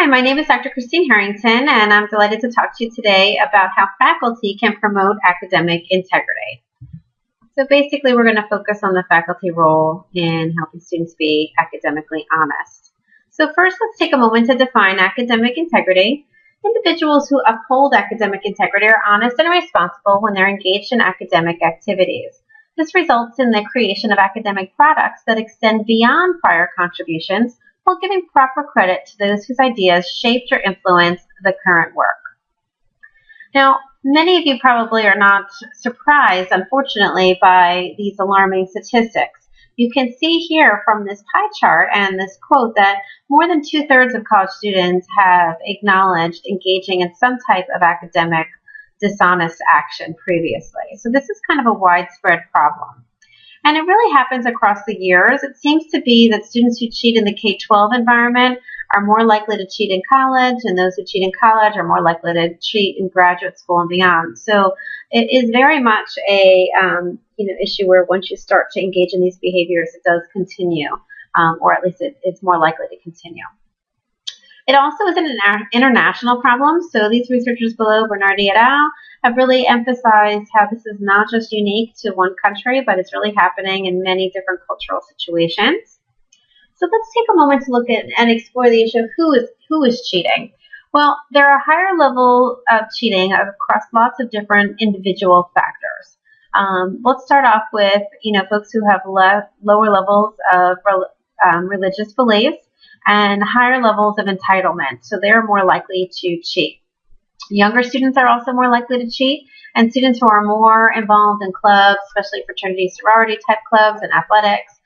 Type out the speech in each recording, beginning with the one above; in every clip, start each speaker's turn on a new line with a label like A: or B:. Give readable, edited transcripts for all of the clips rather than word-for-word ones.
A: Hi, my name is Dr. Christine Harrington, and I'm delighted to talk to you today about how faculty can promote academic integrity. So basically, we're going to focus on the faculty role in helping students be academically honest. So first, let's take a moment to define academic integrity. Individuals who uphold academic integrity are honest and responsible when they're engaged in academic activities. This results in the creation of academic products that extend beyond prior contributions while giving proper credit to those whose ideas shaped or influenced the current work. Now, many of you probably are not surprised, unfortunately, by these alarming statistics. You can see here from this pie chart and this quote that more than 2/3 of college students have acknowledged engaging in some type of academic dishonest action previously. So this is kind of a widespread problem. And it really happens across the years. It seems to be that students who cheat in the K-12 environment are more likely to cheat in college, and those who cheat in college are more likely to cheat in graduate school and beyond. So it is very much a issue where once you start to engage in these behaviors, it does continue, or at least it's more likely to continue. It also is an international problem. So these researchers below, Bernardi et al., have really emphasized how this is not just unique to one country, but it's really happening in many different cultural situations. So let's take a moment to look at and explore the issue of who is cheating. Well, there are higher levels of cheating across lots of different individual factors. Let's start off with folks who have lower levels of religious beliefs and higher levels of entitlement, so they're more likely to cheat. Younger students are also more likely to cheat, and students who are more involved in clubs, especially fraternity, sorority type clubs and athletics,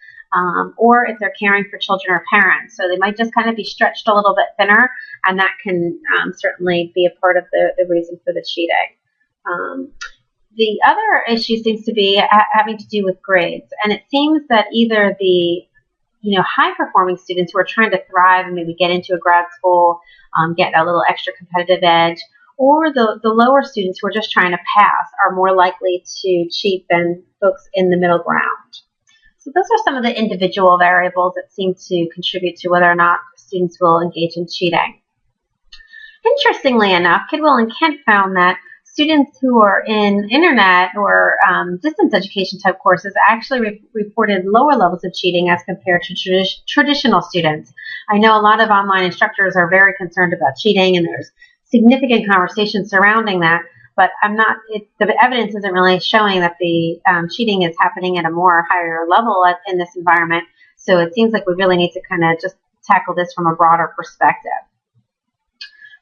A: or if they're caring for children or parents. So they might just kind of be stretched a little bit thinner, and that can certainly be a part of the reason for the cheating. The other issue seems to be having to do with grades, and it seems that either the high-performing students who are trying to thrive and maybe get into a grad school, get a little extra competitive edge, or the lower students who are just trying to pass are more likely to cheat than folks in the middle ground. So those are some of the individual variables that seem to contribute to whether or not students will engage in cheating. Interestingly enough, Kidwell and Kent found that students who are in internet or distance education type courses actually reported lower levels of cheating as compared to traditional students. I know a lot of online instructors are very concerned about cheating, and there's significant conversation surrounding that, but the evidence isn't really showing that the cheating is happening at a more higher level in this environment. So it seems like we really need to kind of just tackle this from a broader perspective.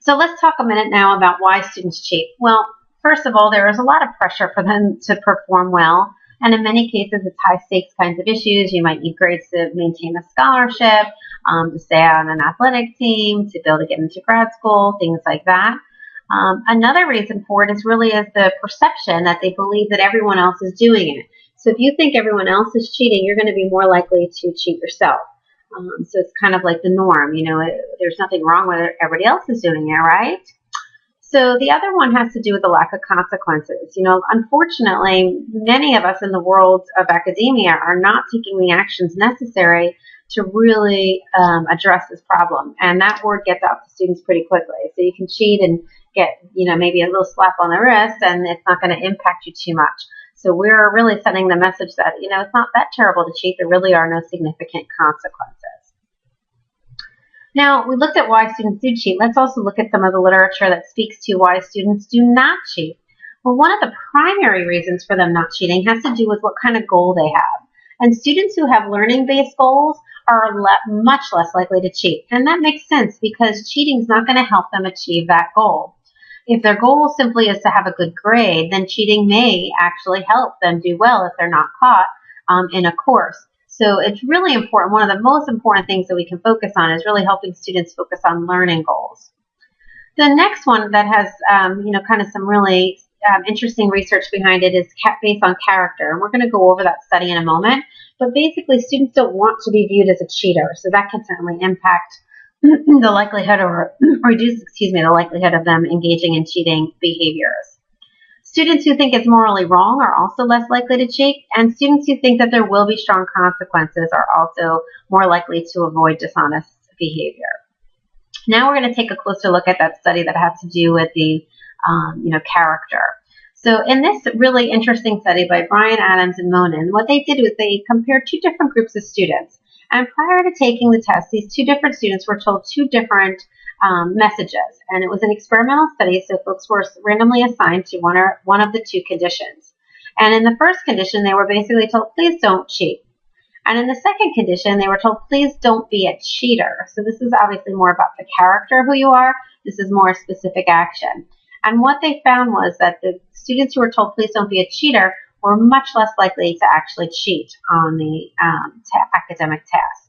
A: So let's talk a minute now about why students cheat. Well, first of all, there is a lot of pressure for them to perform well, and in many cases it's high-stakes kinds of issues. You might need grades to maintain a scholarship, to stay on an athletic team, to be able to get into grad school, things like that. Another reason for it is the perception that they believe that everyone else is doing it. So if you think everyone else is cheating, you're going to be more likely to cheat yourself. So it's kind of like the norm. There's nothing wrong with it. Everybody else is doing it, right? So the other one has to do with the lack of consequences. Unfortunately, many of us in the world of academia are not taking the actions necessary to really address this problem. And that word gets out to students pretty quickly. So you can cheat and get, maybe a little slap on the wrist, and it's not going to impact you too much. So we're really sending the message that, it's not that terrible to cheat. There really are no significant consequences. Now, we looked at why students do cheat. Let's also look at some of the literature that speaks to why students do not cheat. Well, one of the primary reasons for them not cheating has to do with what kind of goal they have. And students who have learning-based goals are much less likely to cheat. And that makes sense because cheating is not going to help them achieve that goal. If their goal simply is to have a good grade, then cheating may actually help them do well if they're not caught in a course. So it's really important. One of the most important things that we can focus on is really helping students focus on learning goals. The next one that has, kind of some really interesting research behind it is based on character. And we're going to go over that study in a moment. But basically, students don't want to be viewed as a cheater. So that can certainly impact the likelihood or reduce, the likelihood of them engaging in cheating behaviors. Students who think it's morally wrong are also less likely to cheat, and students who think that there will be strong consequences are also more likely to avoid dishonest behavior. Now we're going to take a closer look at that study that has to do with the character. So in this really interesting study by Brian Adams and Monin, what they did was they compared two different groups of students. And prior to taking the test, these two different students were told two different messages. And it was an experimental study, so folks were randomly assigned to one of the two conditions. And in the first condition, they were basically told, please don't cheat. And in the second condition, they were told, please don't be a cheater. So this is obviously more about the character of who you are. This is more specific action. And what they found was that the students who were told, please don't be a cheater, were much less likely to actually cheat on the academic task.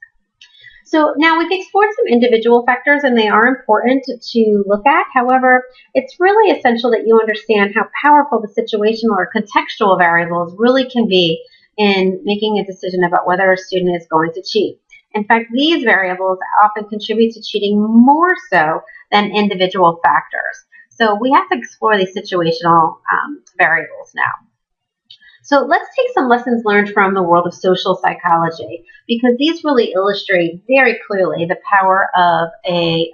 A: So now we've explored some individual factors, and they are important to look at. However, it's really essential that you understand how powerful the situational or contextual variables really can be in making a decision about whether a student is going to cheat. In fact, these variables often contribute to cheating more so than individual factors. So we have to explore these situational variables now. So let's take some lessons learned from the world of social psychology, because these really illustrate very clearly the power of a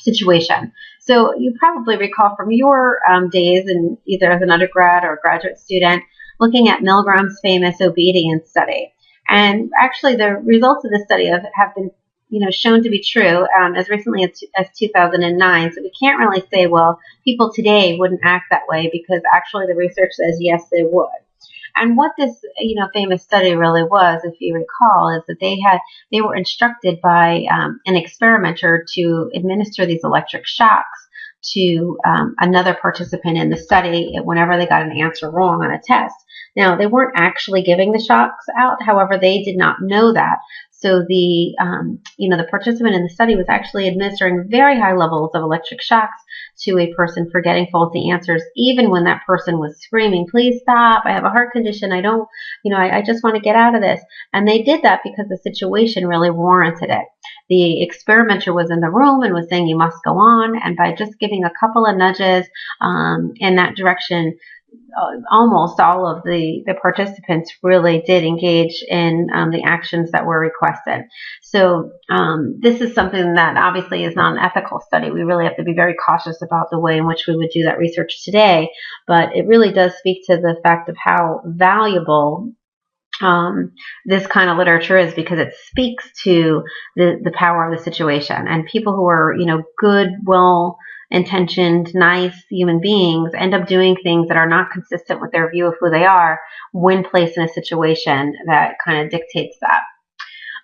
A: situation. So you probably recall from your days, in either as an undergrad or a graduate student, looking at Milgram's famous obedience study. And actually the results of this study have been shown to be true as recently as 2009. So we can't really say, well, people today wouldn't act that way, because actually the research says yes, they would. And what this famous study really was, if you recall, is that they were instructed by an experimenter to administer these electric shocks to another participant in the study whenever they got an answer wrong on a test. Now, they weren't actually giving the shocks out. However, they did not know that. So the participant in the study was actually administering very high levels of electric shocks to a person for getting faulty answers, even when that person was screaming, please stop, I have a heart condition, I just want to get out of this. And they did that because the situation really warranted it. The experimenter was in the room and was saying, you must go on. And by just giving a couple of nudges in that direction, almost all of the participants really did engage in the actions that were requested. So this is something that obviously is not an ethical study. We really have to be very cautious about the way in which we would do that research today, but it really does speak to the fact of how valuable this kind of literature is, because it speaks to the power of the situation. And people who are, good, well-intentioned, nice human beings end up doing things that are not consistent with their view of who they are when placed in a situation that kind of dictates that.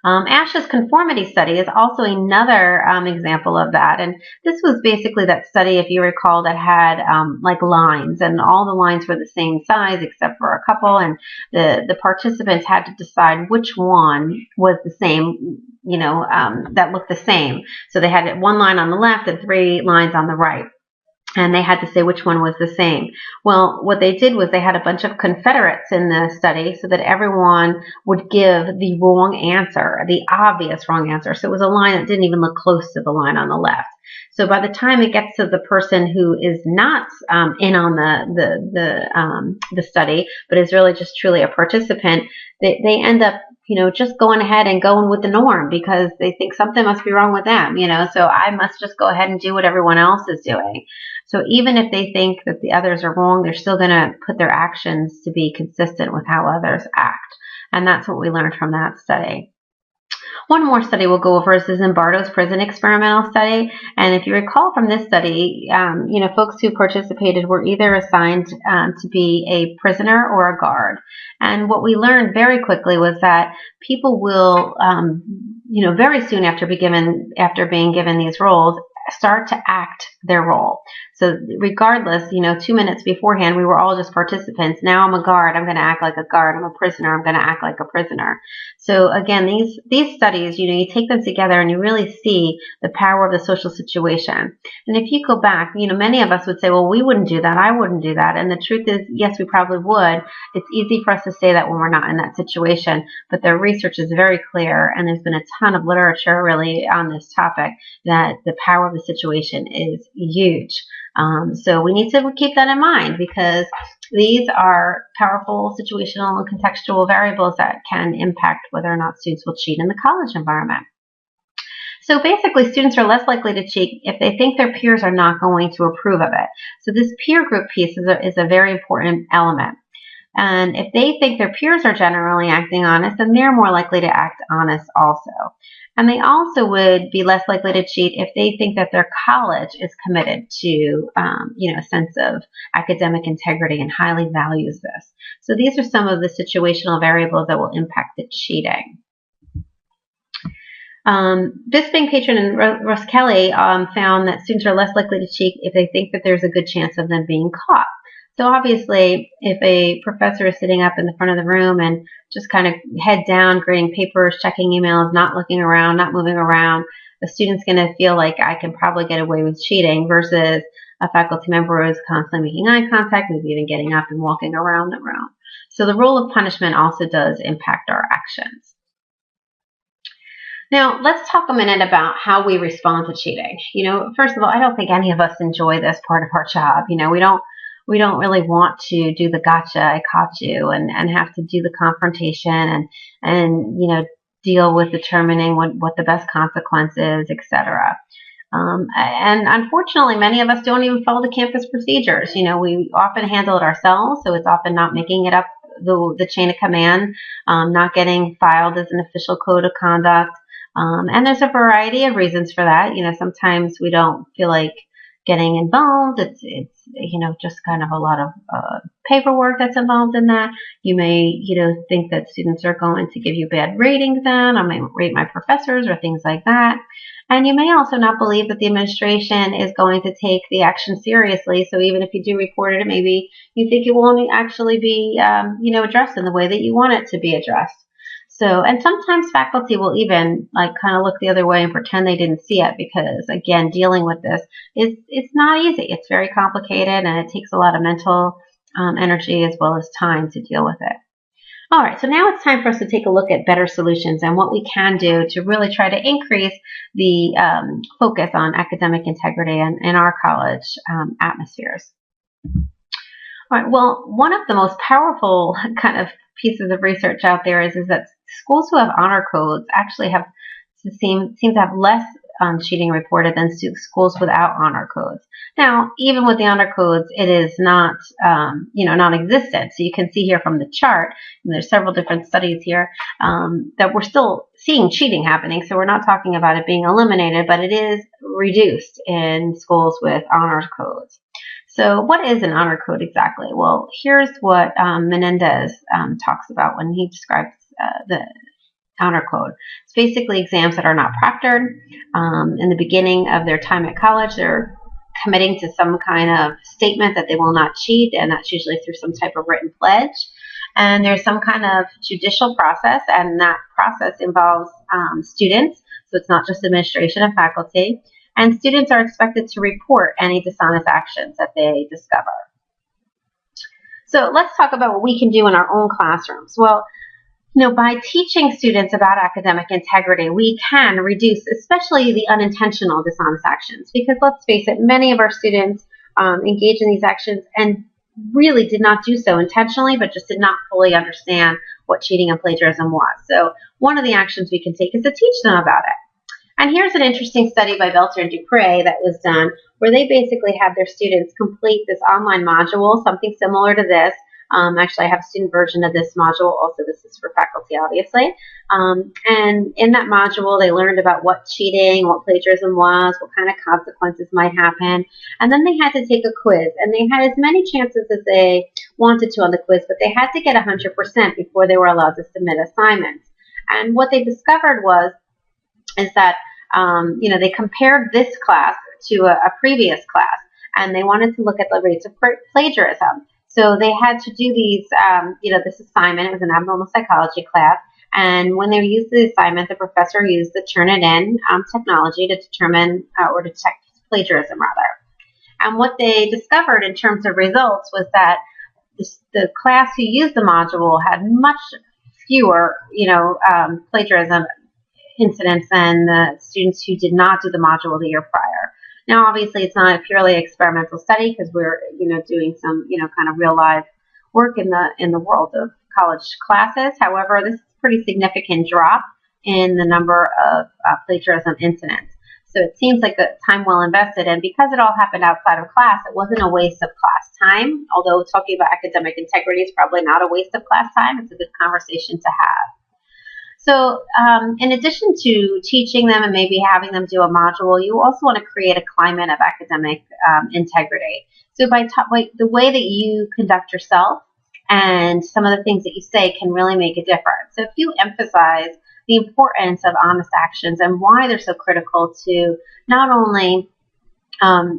A: Ash's conformity study is also another example of that. And this was basically that study, if you recall, that had like lines, and all the lines were the same size except for a couple, and the participants had to decide which one was the same, that looked the same. So they had one line on the left and 3 lines on the right. And they had to say which one was the same. Well, what they did was they had a bunch of Confederates in the study so that everyone would give the wrong answer, the obvious wrong answer. So it was a line that didn't even look close to the line on the left. So by the time it gets to the person who is not in on the study, but is really just truly a participant, they end up just going ahead and going with the norm, because they think something must be wrong with them, so I must just go ahead and do what everyone else is doing. So even if they think that the others are wrong, they're still going to put their actions to be consistent with how others act. And that's what we learned from that study. One more study we'll go over is the Zimbardo's prison experimental study. And if you recall from this study, folks who participated were either assigned to be a prisoner or a guard. And what we learned very quickly was that people will, very soon after being given these roles, start to act their role. So regardless, 2 minutes beforehand, we were all just participants. Now I'm a guard. I'm going to act like a guard. I'm a prisoner. I'm going to act like a prisoner. So again, these studies, you take them together and you really see the power of the social situation. And if you go back, many of us would say, well, we wouldn't do that. I wouldn't do that. And the truth is, yes, we probably would. It's easy for us to say that when we're not in that situation, but the research is very clear, and there's been a ton of literature really on this topic, that the power of the situation is huge. So we need to keep that in mind, because these are powerful situational and contextual variables that can impact whether or not students will cheat in the college environment. So basically, students are less likely to cheat if they think their peers are not going to approve of it. So this peer group piece is a very important element. And if they think their peers are generally acting honest, then they're more likely to act honest also. And they also would be less likely to cheat if they think that their college is committed to, a sense of academic integrity and highly values this. So these are some of the situational variables that will impact the cheating. Bisping, Patron, and Roskelley found that students are less likely to cheat if they think that there's a good chance of them being caught. So obviously, if a professor is sitting up in the front of the room and just kind of head down, grading papers, checking emails, not looking around, not moving around, the student's going to feel like I can probably get away with cheating versus a faculty member who is constantly making eye contact, maybe even getting up and walking around the room. So the role of punishment also does impact our actions. Now, let's talk a minute about how we respond to cheating. First of all, I don't think any of us enjoy this part of our job. We don't really want to do the gotcha, I caught you, and have to do the confrontation and deal with determining what the best consequence is, etc. And unfortunately, many of us don't even follow the campus procedures. We often handle it ourselves, so it's often not making it up the chain of command, not getting filed as an official code of conduct. And there's a variety of reasons for that. Sometimes we don't feel like getting involved. It's just kind of a lot of paperwork that's involved in that. You may think that students are going to give you bad ratings then. I may rate my professors or things like that. And you may also not believe that the administration is going to take the action seriously. So even if you do report it, maybe you think it won't actually be addressed in the way that you want it to be addressed. So, and sometimes faculty will even kind of look the other way and pretend they didn't see it because, again, dealing with this it's not easy. It's very complicated and it takes a lot of mental energy as well as time to deal with it. All right, so now it's time for us to take a look at better solutions and what we can do to really try to increase the focus on academic integrity in our college atmospheres. All right, well, one of the most powerful kind of pieces of research out there is that schools who have honor codes actually seem to have less cheating reported than schools without honor codes. Now, even with the honor codes, it is not, non-existent. So you can see here from the chart, and there's several different studies here, that we're still seeing cheating happening. So we're not talking about it being eliminated, but it is reduced in schools with honor codes. So what is an honor code exactly? Well, here's what Menendez talks about when he describes the honor code. It's basically exams that are not proctored. In the beginning of their time at college, they're committing to some kind of statement that they will not cheat, and that's usually through some type of written pledge. And there's some kind of judicial process, and that process involves students, so it's not just administration and faculty. And students are expected to report any dishonest actions that they discover. So let's talk about what we can do in our own classrooms. Well, by teaching students about academic integrity, we can reduce especially the unintentional dishonest actions. Because let's face it, many of our students engage in these actions and really did not do so intentionally, but just did not fully understand what cheating and plagiarism was. So one of the actions we can take is to teach them about it. And here's an interesting study by Belter and Dupre that was done where they basically had their students complete this online module, something similar to this. Actually, I have a student version of this module. Also, this is for faculty, obviously. And in that module, they learned about what cheating, what plagiarism was, what kind of consequences might happen. And then they had to take a quiz. And they had as many chances as they wanted to on the quiz, but they had to get 100% before they were allowed to submit assignments. And what they discovered is that they compared this class to a previous class, and they wanted to look at the rates of plagiarism. So they had to do these, this assignment. It was an abnormal psychology class, and when they used the assignment, the professor used the Turnitin technology to determine or detect plagiarism, rather. And what they discovered in terms of results was that the class who used the module had much fewer, plagiarism incidents than the students who did not do the module the year prior. Now, obviously, it's not a purely experimental study because we're, doing some, kind of real life work in the world of college classes. However, this is a pretty significant drop in the number of plagiarism incidents. So it seems like a time well invested, and because it all happened outside of class, it wasn't a waste of class time, although talking about academic integrity is probably not a waste of class time. It's a good conversation to have. So in addition to teaching them and maybe having them do a module, you also want to create a climate of academic integrity. So by the way that you conduct yourself and some of the things that you say can really make a difference. So if you emphasize the importance of honest actions and why they're so critical to not only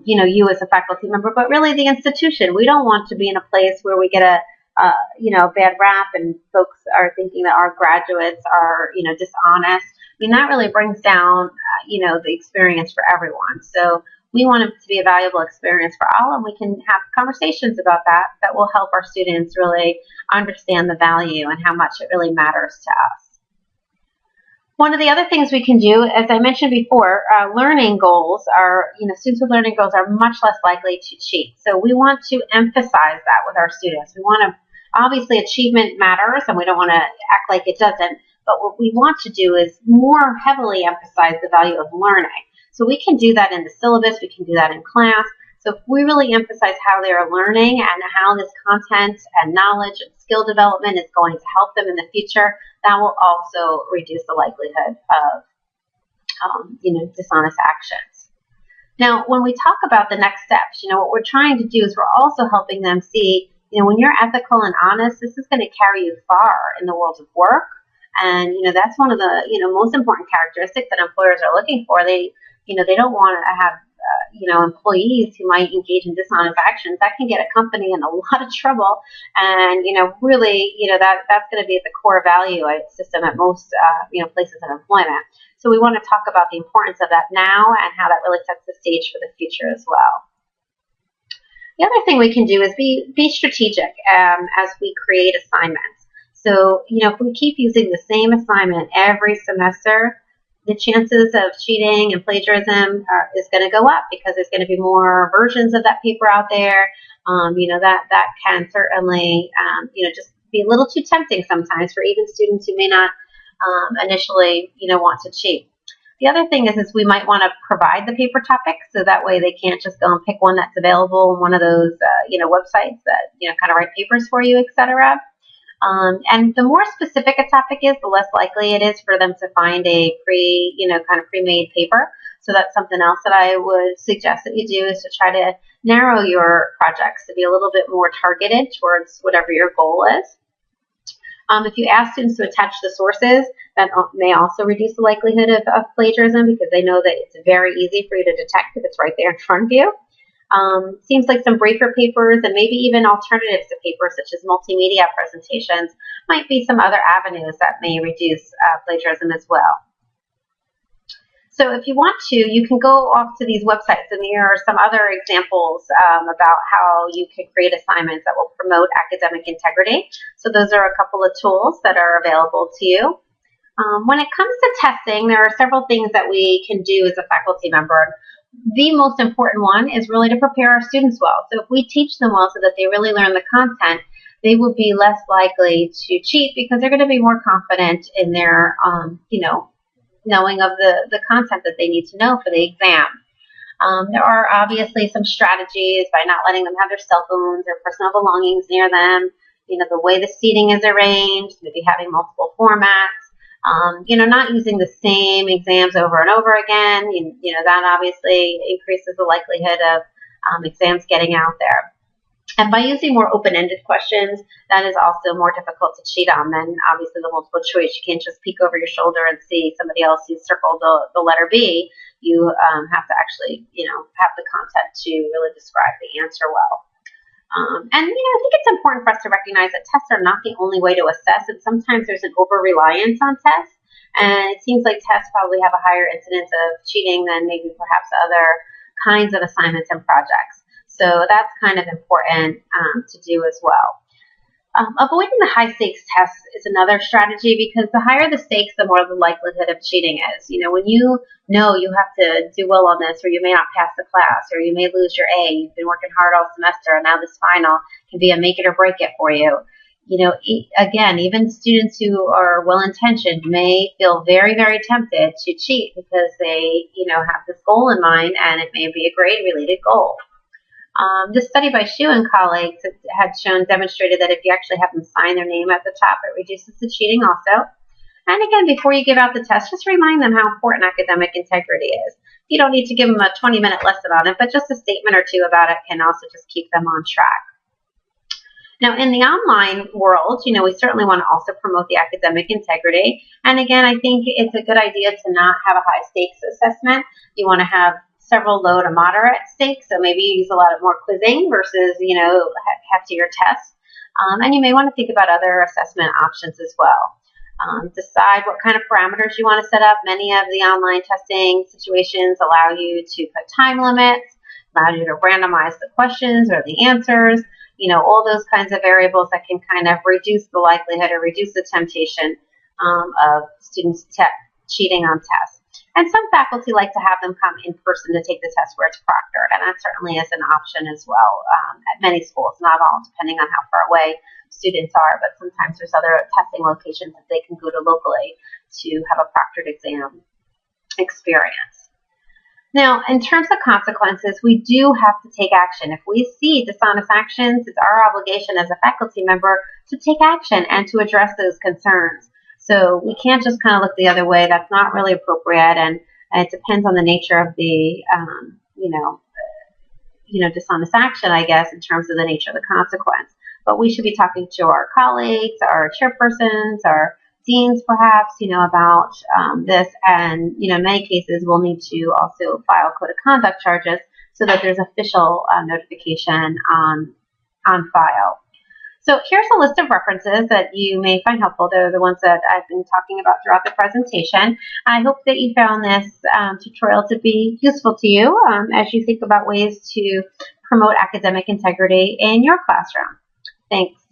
A: you as a faculty member, but really the institution. We don't want to be in a place where we get a bad rap and folks are thinking that our graduates are, dishonest. I mean, that really brings down, the experience for everyone. So we want it to be a valuable experience for all, and we can have conversations about that will help our students really understand the value and how much it really matters to us. One of the other things we can do, as I mentioned before, learning goals are, students with learning goals are much less likely to cheat. So we want to emphasize that with our students. We want to, obviously achievement matters and we don't want to act like it doesn't, but what we want to do is more heavily emphasize the value of learning. So we can do that in the syllabus, we can do that in class. So if we really emphasize how they are learning and how this content and knowledge and skill development is going to help them in the future, that will also reduce the likelihood of, dishonest actions. Now, when we talk about the next steps, what we're trying to do is we're also helping them see, when you're ethical and honest, this is going to carry you far in the world of work. And, that's one of the, most important characteristics that employers are looking for. They don't want to have employees who might engage in dishonest actions. That can get a company in a lot of trouble, and really, that's going to be at the core value system at most places of employment. So we want to talk about the importance of that now and how that really sets the stage for the future as well. The other thing we can do is be strategic as we create assignments. So if we keep using the same assignment every semester, the chances of cheating and plagiarism is going to go up because there's going to be more versions of that paper out there. That can certainly, just be a little too tempting sometimes for even students who may not initially, want to cheat. The other thing is we might want to provide the paper topics so that way they can't just go and pick one that's available on one of those, websites that, kind of write papers for you, etc. And the more specific a topic is, the less likely it is for them to find a pre-made paper. So that's something else that I would suggest that you do is to try to narrow your projects to be a little bit more targeted towards whatever your goal is. If you ask students to attach the sources, that may also reduce the likelihood of plagiarism because they know that it's very easy for you to detect if it's right there in front of you. Seems like some briefer papers and maybe even alternatives to papers such as multimedia presentations might be some other avenues that may reduce plagiarism as well. So if you want to, you can go off to these websites, and here are some other examples about how you can create assignments that will promote academic integrity. So those are a couple of tools that are available to you. When it comes to testing, there are several things that we can do as a faculty member. The most important one is really to prepare our students well. So if we teach them well so that they really learn the content, they will be less likely to cheat because they're going to be more confident in their, knowing of the content that they need to know for the exam. There are obviously some strategies by not letting them have their cell phones or personal belongings near them, the way the seating is arranged, maybe having multiple formats. Not using the same exams over and over again, that obviously increases the likelihood of exams getting out there. And by using more open-ended questions, that is also more difficult to cheat on than obviously the multiple choice. You can't just peek over your shoulder and see somebody else who's circled the letter B. You have to actually, have the content to really describe the answer well. I think it's important for us to recognize that tests are not the only way to assess, and sometimes there's an over-reliance on tests, and it seems like tests probably have a higher incidence of cheating than maybe perhaps other kinds of assignments and projects. So that's kind of important to do as well. Avoiding the high-stakes tests is another strategy because the higher the stakes, the more the likelihood of cheating is. When you know you have to do well on this, or you may not pass the class, or you may lose your A, you've been working hard all semester, and now this final can be a make it or break it for you. Again, even students who are well-intentioned may feel very, very tempted to cheat because they, have this goal in mind, and it may be a grade-related goal. This study by Xu and colleagues had demonstrated that if you actually have them sign their name at the top, it reduces the cheating also. And again, before you give out the test, just remind them how important academic integrity is. You don't need to give them a 20-minute lesson on it, but just a statement or two about it can also just keep them on track. Now, in the online world, we certainly want to also promote the academic integrity. And again, I think it's a good idea to not have a high stakes assessment. You want to have several low to moderate stakes, so maybe you use a lot more quizzing versus, heftier tests. And you may want to think about other assessment options as well. Decide what kind of parameters you want to set up. Many of the online testing situations allow you to put time limits, allow you to randomize the questions or the answers, all those kinds of variables that can kind of reduce the likelihood or reduce the temptation of students cheating on tests. And some faculty like to have them come in person to take the test where it's proctored, and that certainly is an option as well at many schools, not all, depending on how far away students are, but sometimes there's other testing locations that they can go to locally to have a proctored exam experience. Now, in terms of consequences, we do have to take action. If we see dishonest actions, it's our obligation as a faculty member to take action and to address those concerns. So we can't just kind of look the other way. That's not really appropriate, and it depends on the nature of the, dishonest action, I guess, in terms of the nature of the consequence. But we should be talking to our colleagues, our chairpersons, our deans, perhaps, about this. And, in many cases, we'll need to also file code of conduct charges so that there's official notification on file. So here's a list of references that you may find helpful. They're the ones that I've been talking about throughout the presentation. I hope that you found this tutorial to be useful to you as you think about ways to promote academic integrity in your classroom. Thanks.